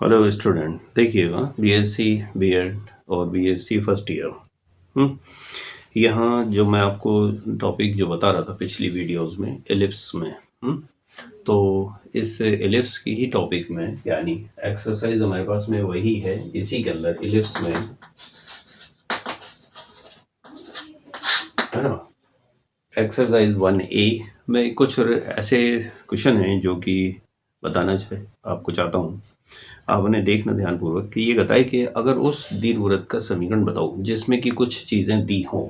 Hello student, देखिएगा BSc BEd और BSc first year. यहाँ जो मैं आपको टॉपिक जो बता रहा था पिछली वीडियोस में एलिप्स में। तो इस एलिप्स की ही टॉपिक में यानी एक्सरसाइज हमारे पास में वही है, इसी के अंदर एलिप्स में है ना। एक्सरसाइज 1A में कुछ ऐसे क्वेश्चन हैं जो कि बताना चाहिए आपको चाहता हूँ, आप उन्हें देखना ध्यानपूर्वक कि ये बताए कि अगर उस दीर्घवृत्त का समीकरण बताओ जिसमें कि कुछ चीजें दी हों।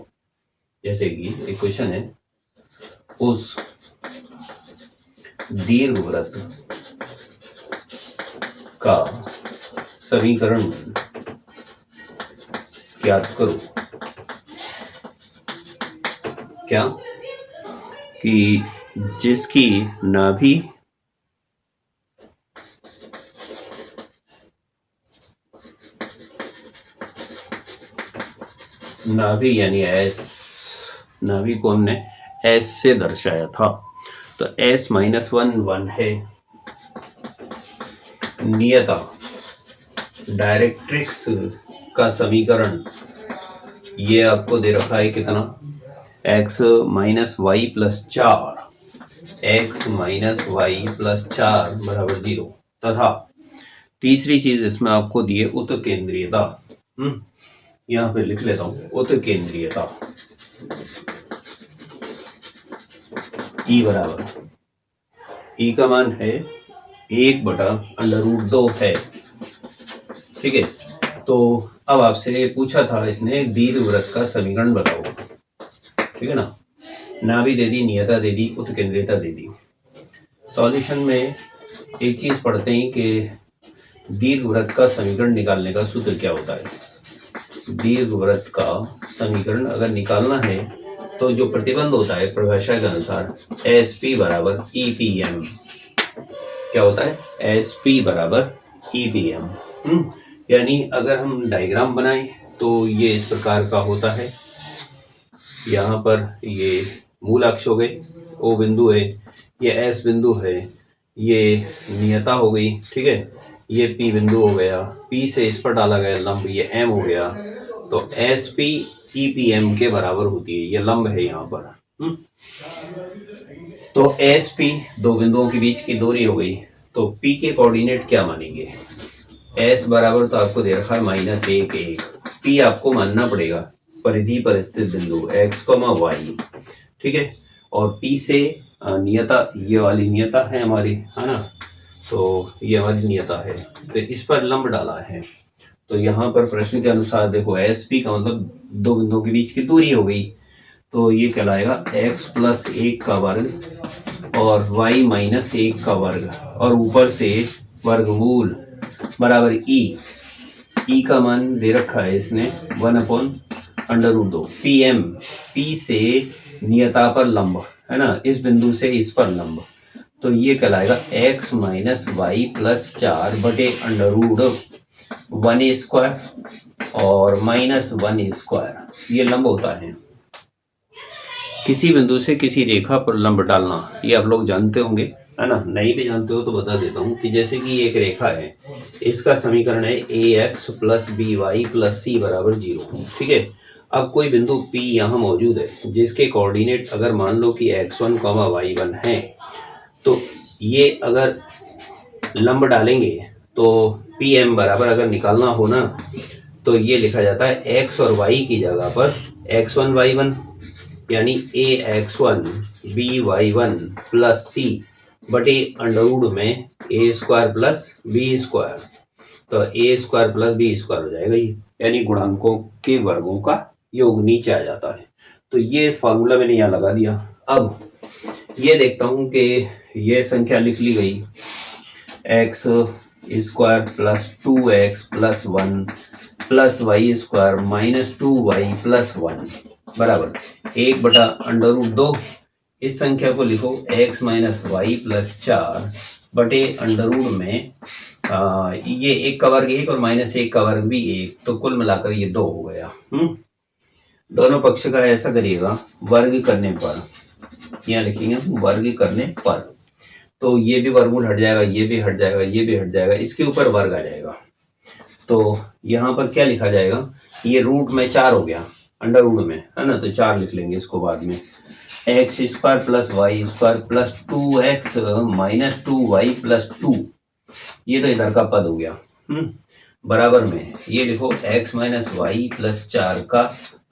जैसे कि एक क्वेश्चन है, उस दीर्घवृत्त का समीकरण ज्ञात करो। क्या कि जिसकी नाभि यानी एस, नाभि को हमने एस से दर्शाया था, तो एस -1 1 है। नियता डायरेक्ट्रिक्स का समीकरण ये आपको दे रखा है कितना, x - y + 4, x - y + 4 बराबर 0। तथा तीसरी चीज इसमें आपको दी है उत्केंद्रीयता। यहां पे लिख लेता हूं, उत्केंद्रीयता E बराबर, E का मान है 1/√2 है। ठीक है, तो अब आपसे पूछा था इसने दीर्घवृत्त का समीकरण बताओ। ठीक है ना, नाभि दे दी, नियता दे दी, उत्केंद्रीयता दे दी। सॉल्यूशन में एक चीज पढ़ते हैं कि दीर्घवृत्त का समीकरण निकालने का सूत्र क्या होता है। दीर्घवृत्त का समीकरण अगर निकालना है तो जो प्रतिबंध होता है परिभाषा के अनुसार SP बराबर EPM। क्या होता है? SP बराबर EPM। यानी अगर हम डायग्राम बनाएं तो ये इस प्रकार का होता है। यहाँ पर ये मूल अक्ष हो गए, O बिंदु है, ये S बिंदु है, ये नियता हो गई। ठीक है, ये P बिंदु हो गया, P से इस पर डाला गया लंब ये M हो गया। तो SP EPM के बराबर होती है, ये लंब है यहाँ पर। तो SP दो बिंदुओं के बीच की दूरी हो गई। तो P के कोऑर्डिनेट क्या मानेंगे? S बराबर तो आपको दे रखा है -1 1। P आपको मानना पड़ेगा परिधि पर स्थित बिंदु x, y। ठीक है, और P से नियता, ये वाली नियता है हमारी, है ना, तो ये हमारी नियता है, तो इस पर लंब डाला है। तो यहाँ पर प्रश्न के अनुसार देखो SP का मतलब दो बिंदुओं के बीच की दूरी हो गई, तो ये कहलाएगा x + 1 का वर्ग और y - 1 का वर्ग और ऊपर से वर्गमूल बराबर E का मान दे रखा है इसने 1/√2। PM, P से नियता पर लंब है ना, इस बिंदु से इस पर लंब, तो ये कहलाएगा x - y + 4 बटे √1² और -1²। ये लंब होता है। किसी बिंदु से किसी रेखा पर लंब डालना ये आप लोग जानते होंगे, है ना। नहीं भी जानते हो तो बता देता हूँ कि जैसे कि एक रेखा है, इसका समीकरण है AX + BY + C बराबर 0। ठीक है, अब कोई बिंदु P यहाँ मौजूद है जिसके कोऑर्डिनेट अगर मान लो कि x1, y1 है, तो ये अगर लंब डालेंगे तो PM बराबर अगर निकालना हो ना, तो ये लिखा जाता है x और y की जगह पर x1 y1 यानी AX1 BY1 + C बटे √ में A² + B²। तो A² + B² हो जाएगा ये, यानी गुणांकों के वर्गों का योग नीचे आ जाता है। तो ये फॉर्मूला मैंने यहाँ लगा दिया। अब ये देखता हूँ कि ये संख्या लिख ली गई, x² + 2x + 1 + y² - 2y + 1 बराबर 1/√2। इस संख्या को लिखो x - y + 4 बटे √ में ये 1 का वर्ग 1 और -1 का वर्ग भी 1, तो कुल मिलाकर ये 2 हो गया। दोनों पक्ष का ऐसा करिएगा वर्ग करने पर, यहाँ लिखेंगे वर्ग करने पर, तो ये भी वर्गमूल हट जाएगा, ये भी हट जाएगा, ये भी हट जाएगा, इसके ऊपर वर्ग आ जाएगा। तो यहाँ पर क्या लिखा जाएगा, ये रूट में 4 हो गया, अंडर रूट में है ना, तो 4 लिख लेंगे इसको बाद में। X square plus y square plus 2x minus 2y plus 2, ये तो इधर का पद हो गया। बराबर में ये लिखो x माइनस वाई प्लस 4 का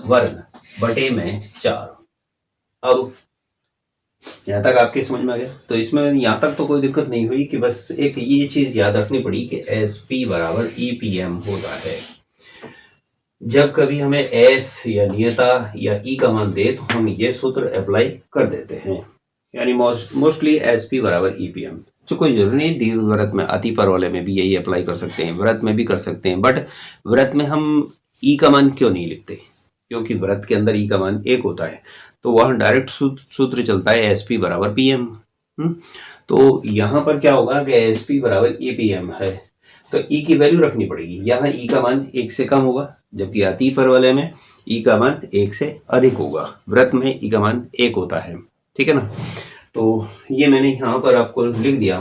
वर्ग बटे में 4। अब यहाँ तक आपके समझ में आ गया? तो इसमें यहाँ तक तो कोई दिक्कत नहीं हुई कि बस एक ये चीज याद रखनी पड़ी कि एस पी बराबर ई पी एम होता है। जब कभी हमें एस या नियता या ई का मान दे तो हम ये सूत्र अप्लाई कर देते हैं, यानी मोस्टली एस पी बराबर ई पी एम। जो कोई जरूरी नहीं, दीर्घ व्रत में अतिपर वाले में भी यही अप्लाई कर सकते हैं, व्रत में भी कर सकते हैं, बट व्रत में हम ई का मान क्यों नहीं लिखते, क्योंकि व्रत के अंदर ई का मान 1 होता है, तो वहां डायरेक्ट सूत्र चलता है एस पी बराबर पी एम। तो यहाँ पर क्या होगा कि एस पी बराबर ई पी एम है, तो ई की वैल्यू रखनी पड़ेगी। यहाँ ई का मान 1 से कम होगा, जबकि अतिपर वाले में ई का मान 1 से अधिक होगा। व्रत में ई का मान 1 होता है, ठीक है ना। तो ये मैंने यहाँ पर आपको लिख दिया।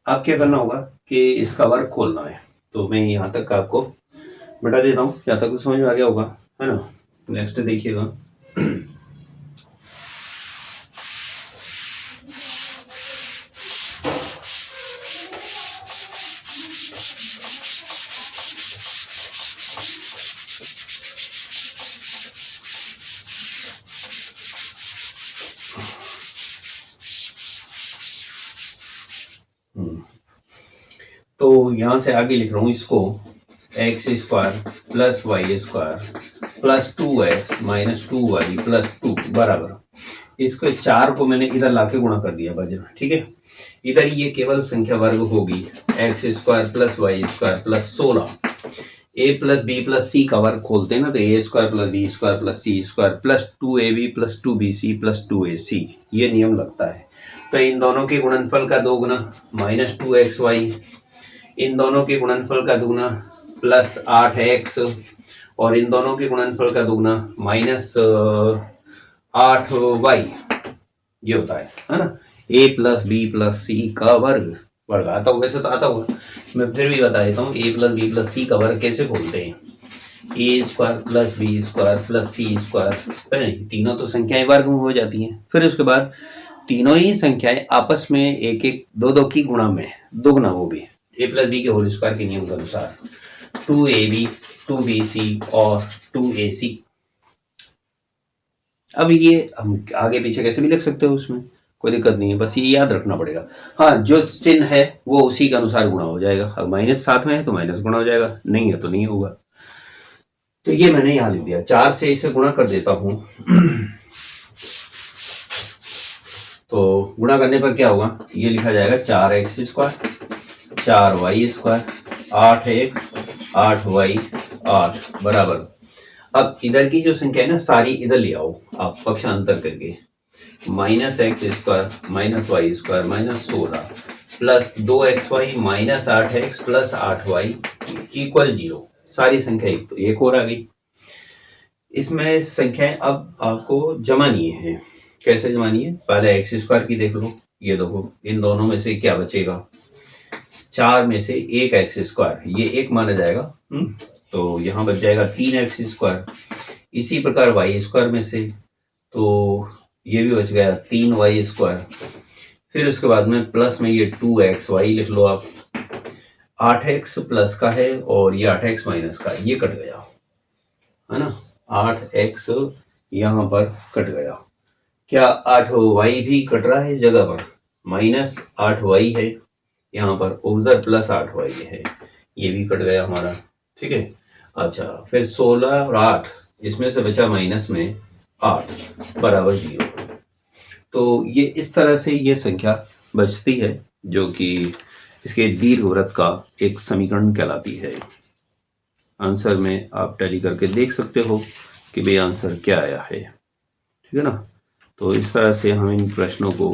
अब क्या करना होगा कि इसका वर्ग खोलना है, तो मैं यहाँ तक आपको बता देता हूँ, यहाँ तक तो समझ में आ गया होगा, है ना। नेक्स्ट देखिएगा। तो यहां से आगे लिख रहा हूं इसको, x square plus y square plus 2x minus 2y plus 2 बराबर, इसको 4 को मैंने इधर लाके गुणा कर दिया वजन, ठीक है। इधर ये केवल संख्या वर्ग होगी, x square plus y square plus 16, a plus b plus c का वर्ग खोलते हैं ना, तो a square plus b square plus c square plus 2ab plus 2bc plus 2ac, ये नियम लगता है। तो इन दोनों के गुणनफल का 2 गुना माइनस 2xy, इन दोनों के गुणनफल का दुगुना प्लस 8x, और इन दोनों के गुणनफल का दुगुना माइनस 8y, ये होता है ना। a plus b plus c का वर्ग आता होगा, वैसे तो आता होगा, मैं फिर भी बता देता हूँ। a plus b plus c का वर्ग कैसे खोलते हैं, a square plus b square plus c square, तीनों तो संख्याएं वर्ग में हो जाती हैं। फिर उसके बाद तीनों ही संख्याएं आपस में एक एक दो दो की गुणा में दोगुना, वो भी ए प्लस बी के होल स्क्वायर के नियम के अनुसार 2ab 2bc और 2ac। अब ये हम आगे पीछे कैसे भी लिख सकते हो, उसमें कोई दिक्कत नहीं है, बस ये याद रखना पड़ेगा। हाँ, जो चिन्ह है वो उसी के अनुसार गुणा हो जाएगा, अगर माइनस साथ में है तो माइनस गुणा हो जाएगा, नहीं है तो नहीं होगा। तो ये मैंने यहां लिख दिया, 4 से इसे गुणा कर देता हूं। तो गुणा करने पर क्या होगा, ये लिखा जाएगा 4x square 4y square 8x 8y 8 बराबर। अब इधर की जो संख्या है ना, सारी इधर ले आओ आप पक्षांतर करके, minus x square minus y square minus 16 plus 2xy minus 8x plus 8y equal 0। सारी संख्या एक और आ गई। इसमें संख्याएं अब आपको जमानी है। कैसे जमानी है, पहले एक्स स्क्वायर की देख लो, ये देखो इन दोनों में से क्या बचेगा, 4 में से एक एक्स स्क्वायर, ये एक माना जाएगा, तो यहाँ बच जाएगा 3x स्क्वायर। इसी प्रकार वाई स्क्वायर में से, तो ये भी बच गया 3y स्क्वायर। फिर उसके बाद में प्लस में ये 2xy लिख लो आप, 8x प्लस का है और ये 8x माइनस का, ये कट गया है ना, 8x यहाँ पर कट गया। क्या 8y भी कट रहा है इस जगह पर, माइनस 8y है यहाँ पर, उधर प्लस 8y है, ये भी कट गया हमारा, ठीक है। अच्छा, फिर 16 और 8 इसमें से बचा माइनस में 8 बराबर 0। तो ये इस तरह से ये संख्या बचती है, जो कि इसके दीर्घवृत्त का एक समीकरण कहलाती है। आंसर में आप टैली करके देख सकते हो कि भाई आंसर क्या आया है, ठीक है ना। तो इस तरह से हम इन प्रश्नों को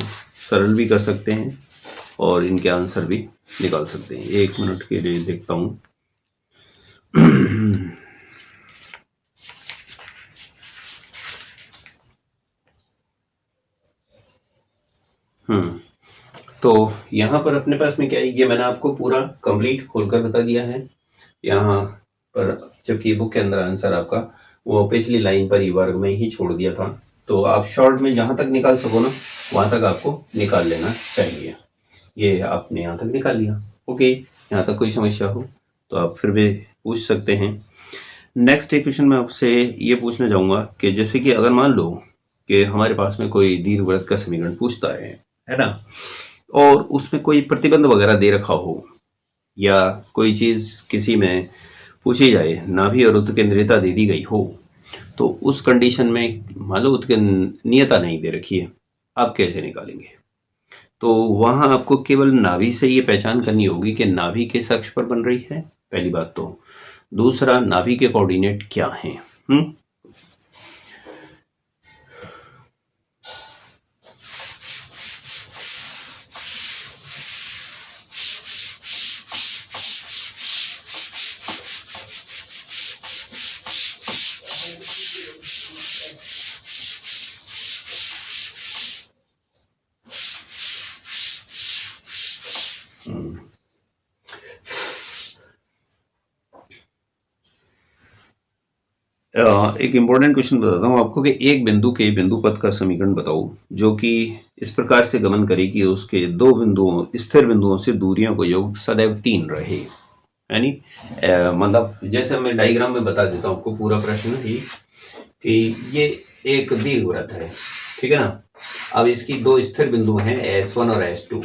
सरल भी कर सकते हैं और इनके आंसर भी निकाल सकते हैं। 1 मिनट के लिए देखता हूँ। तो यहाँ पर अपने पास में क्या है, ये मैंने आपको पूरा कंप्लीट खोलकर बता दिया है यहाँ पर, जबकि बुक के अंदर आंसर आपका वो पिछली लाइन पर ही वर्ग में ही छोड़ दिया था। तो आप शॉर्ट में जहाँ तक निकाल सको ना वहाँ तक आपको निकाल लेना चाहिए। ये आपने यहाँ तक निकाल लिया। ओके, यहाँ तक कोई समस्या हो तो आप फिर भी पूछ सकते हैं। नेक्स्ट एक क्वेश्चन मैं आपसे ये पूछना चाहूँगा कि जैसे कि अगर मान लो कि हमारे पास में कोई दीर्घवृत्त का समीकरण पूछता है ना, और उसमें कोई प्रतिबंध वगैरह दे रखा हो या कोई चीज़ किसी में पूछी जाए, नाभि और उत्केंद्रिता दे दी गई हो, तो उस कंडीशन में मान लो उत्केंद्रिता नहीं दे रखी है, आप कैसे निकालेंगे? तो वहाँ आपको केवल नाभि से ये पहचान करनी होगी कि नाभि किस अक्ष पर बन रही है, पहली बात तो। दूसरा, नाभि के कोऑर्डिनेट क्या हैं? एक इम्पोर्टेंट क्वेश्चन बताता हूँ आपको कि एक बिंदु के बिंदु पथ का समीकरण बताओ जो कि इस प्रकार से गमन करे कि उसके दो बिंदुओं स्थिर बिंदुओं से दूरियों का योग सदैव 3 रहे। यानी मतलब जैसे मैं डायग्राम में बता देता हूँ आपको पूरा प्रश्न ही कि ये एक दीर्घवृत्त है, ठीक है ना। अब इसकी दो स्थिर बिंदु हैं S1 और S2।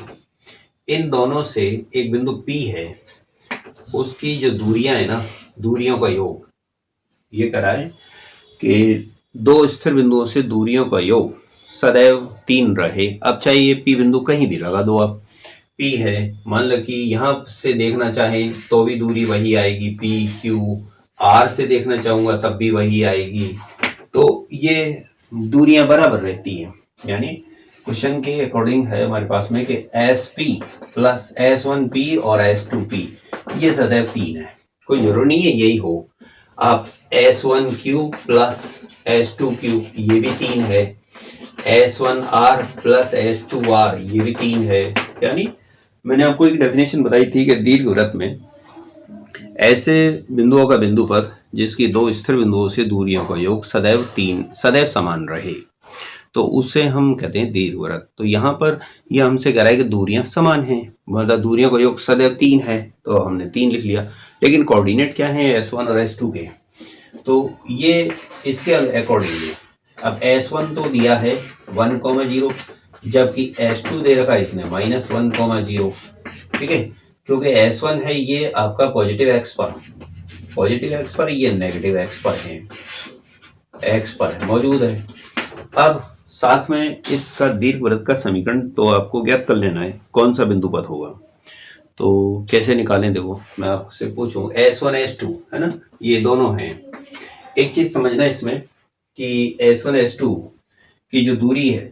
इन दोनों से एक बिंदु P है, उसकी जो दूरियां है ना, दूरियों का योग ये कराए कि दो स्थिर बिंदुओं से दूरियों का योग सदैव 3 रहे। अब चाहे ये P बिंदु कहीं भी लगा दो आप, P है, मान लो कि यहाँ से देखना चाहें तो भी दूरी वही आएगी P Q, R से देखना चाहूँगा तब भी वही आएगी, तो ये दूरियां बराबर रहती हैं। यानी क्वेश्चन के अकॉर्डिंग है हमारे पास में कि SP प्लस S1P और S2P ये सदैव 3 है। कोई जरूरी नहीं है यही हो, आप S1Q प्लस S2Q ये भी 3 है, S1R प्लस S2R ये भी 3 है। यानी मैंने आपको एक डेफिनेशन बताई थी कि दीर्घवृत्त में ऐसे बिंदुओं का बिंदु पथ जिसकी दो स्थिर बिंदुओं से दूरियों का योग सदैव समान रहे, तो उसे हम कहते हैं दीर्घवृत्त। तो यहाँ पर यह हमसे कह रहा है कि दूरियां समान हैं, मतलब दूरियों का योग सदैव 3 है, तो हमने 3 लिख लिया। लेकिन कोऑर्डिनेट क्या है S1 और S2 के, तो ये इसके अकॉर्डिंग है। अब S1 तो दिया है 1,0, जबकि S2 दे रखा है इसने -1,0, ठीक है, क्योंकि S1 है ये आपका पॉजिटिव एक्स पर, ये नेगेटिव एक्स पर मौजूद है। अब साथ में इसका दीर्घवृत्त का समीकरण तो आपको ज्ञात कर लेना है कौन सा बिंदु पथ होगा। तो कैसे निकालें, देखो मैं आपसे पूछूं S1 S2 है ना, ये दोनों हैं। एक चीज समझना इसमें कि S1 S2 की जो दूरी है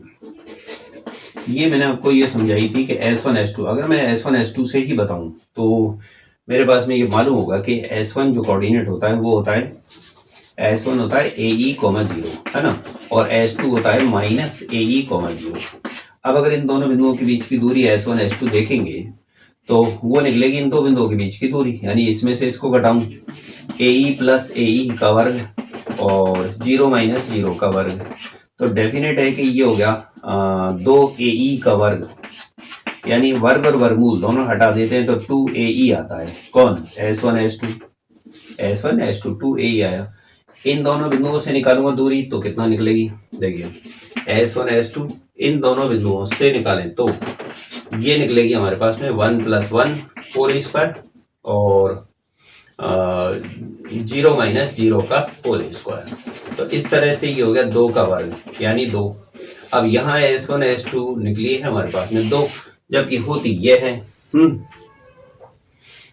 ये मैंने आपको ये समझाई थी कि S1 S2, अगर मैं S1 S2 से ही बताऊं तो मेरे पास में ये मालूम होगा कि S1 जो कोऑर्डिनेट होता है वो होता है S1 होता है AE, 0 है ना, और S2 होता है -AE, 0। अब अगर इन दोनों बिंदुओं के बीच की दूरी S1 S2 देखेंगे तो वो निकलेगी इन दो बिंदुओं के बीच की दूरी, यानी इसमें से इसको घटाऊं AE प्लस AE का वर्ग और 0 - 0 का वर्ग, तो डेफिनेट है कि ये हो गया 2AE का वर्ग, यानी वर्ग और वर्गमूल दोनों हटा देते हैं तो 2AE आता है। कौन? S1 S2 2AE आया। इन दोनों बिंदुओं से निकालूंगा दूरी तो कितना निकलेगी, देखिए S1 S2 इन दोनों बिंदुओं से निकालें तो ये निकलेगी हमारे पास में 1 + 1 होल स्क्वायर और 0 - 0 का होल स्क्वायर, तो इस तरह से ये हो गया 2 का वर्ग यानी 2। अब यहाँ S1 S2 निकली है हमारे पास में 2, जबकि होती ये है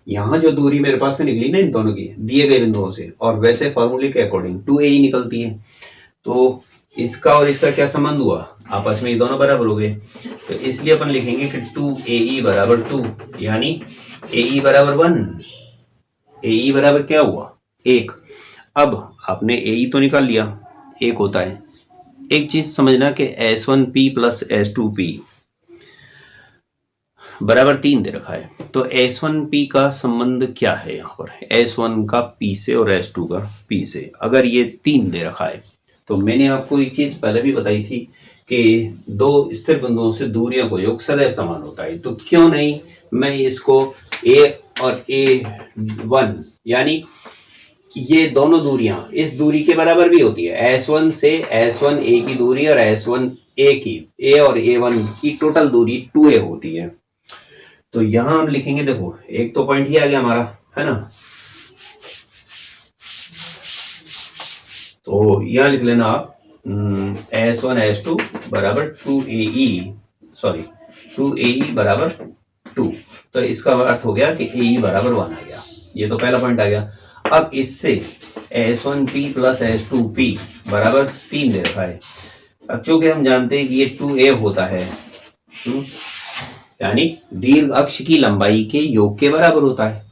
यहाँ जो दूरी मेरे पास में निकली ना इन दोनों की दिए गए बिंदुओं से, और वैसे फॉर्मूले के अकॉर्डिंग 2AE निकलती है, तो इसका और इसका क्या संबंध हुआ, आपस में ये दोनों बराबर हो गए, तो इसलिए अपन लिखेंगे कि 2AE बराबर 2, यानी AE बराबर 1, AE बराबर क्या हुआ 1। अब आपने AE तो निकाल लिया, 1 होता है। एक चीज समझना कि S1P प्लस S2P बराबर 3 दे रखा है, तो S1P का संबंध क्या है यहाँ पर, S1 का P से और S2 का P से। अगर ये 3 दे रखा है तो मैंने आपको एक चीज पहले भी बताई थी कि दो स्थिर बिंदुओं से दूरियों को योग सदैव समान होता है, तो क्यों नहीं मैं इसको A और A1 यानी ये दोनों दूरियां इस दूरी के बराबर भी होती है, S1 से S1A की दूरी और S1A की A और A1 की टोटल दूरी 2A होती है। तो यहां हम लिखेंगे, देखो एक तो पॉइंट ही आ गया हमारा, है ना, तो यहां लिख लेना आप S1 S2 बराबर 2AE बराबर 2, तो इसका अर्थ हो गया कि AE बराबर 1 आ गया, ये तो पहला पॉइंट आ गया। अब इससे S1P प्लस S2P बराबर 3 दे रखा है। अब चूंकि हम जानते हैं कि ये 2A होता है, यानी दीर्घ अक्ष की लंबाई के योग के बराबर होता है,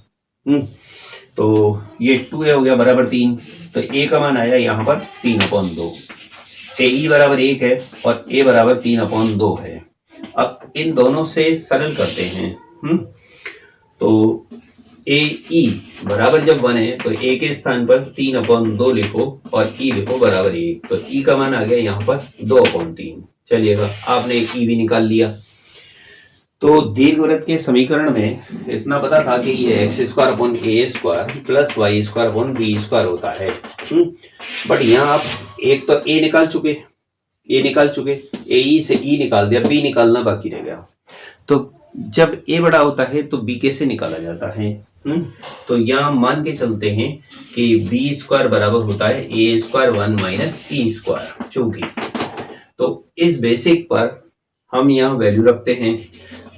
तो ये 2A हो गया बराबर 3, तो A का मान आया यहाँ पर 3/2, AE बराबर 1 है और A बराबर 3/2 है। अब इन दोनों से सरल करते हैं, तो AE बराबर जब 1 है तो A के स्थान पर 3/2 लिखो और E लिखो बराबर 1, तो E का मान आ गया यहाँ पर 2/3। चलिएगा, आपने एक E भी निकाल लिया। तो दीर्घवृत्त के समीकरण में इतना पता था कि ये x² प्लस y² होता है, बट यहाँ आप एक तो A निकाल चुके, AE से E निकाल दिया, B निकालना बाकी रह गया। तो जब A बड़ा होता है तो B कैसे निकाला जाता है, तो यहाँ मान के चलते हैं कि B² बराबर होता है A² 1 माइनस E², चूंकि तो इस बेसिक पर हम यहाँ वैल्यू रखते हैं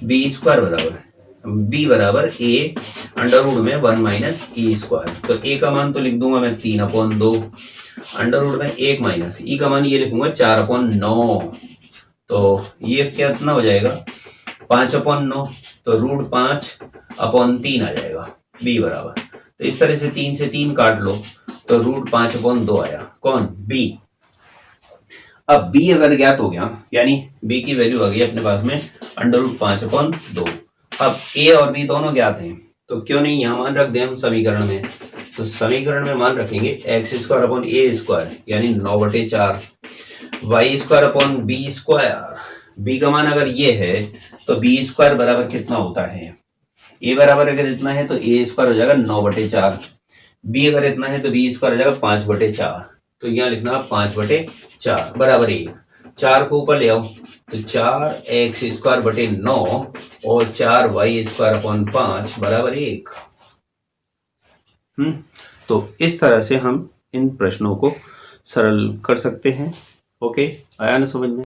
B² बराबर A अंडर रूट में 1 माइनस E², तो A का मान तो लिख दूंगा मैं 3/2, अंडर रूट में 1 माइनस E का मान ये लिखूंगा 4/9, तो ये कितना हो जाएगा 5/9, तो रूट 5/3 आ जाएगा B बराबर। तो इस तरह से 3 से 3 काट लो तो रूट 5/2 आया, कौन, B। अब B अगर ज्ञात हो गया, यानी B की वैल्यू आ गई अपने पास में अंडर रूट 5/2। अब A और B दोनों ज्ञात हैं, तो क्यों नहीं यहाँ मान रख दें हम समीकरण में, तो समीकरण में मान रखेंगे x² यानी 9/4, y² B का मान अगर ये है तो B² बराबर कितना होता है, A बराबर अगर इतना है तो A² हो जाएगा 9/4, B अगर इतना है तो B² हो जाएगा 5/4, तो यहाँ लिखना 5/4 बराबर 1, 4 को ऊपर ले आओ तो 4x²/9 और 4y²/5 बराबर 1। तो इस तरह से हम इन प्रश्नों को सरल कर सकते हैं। ओके, आया ना समझ में।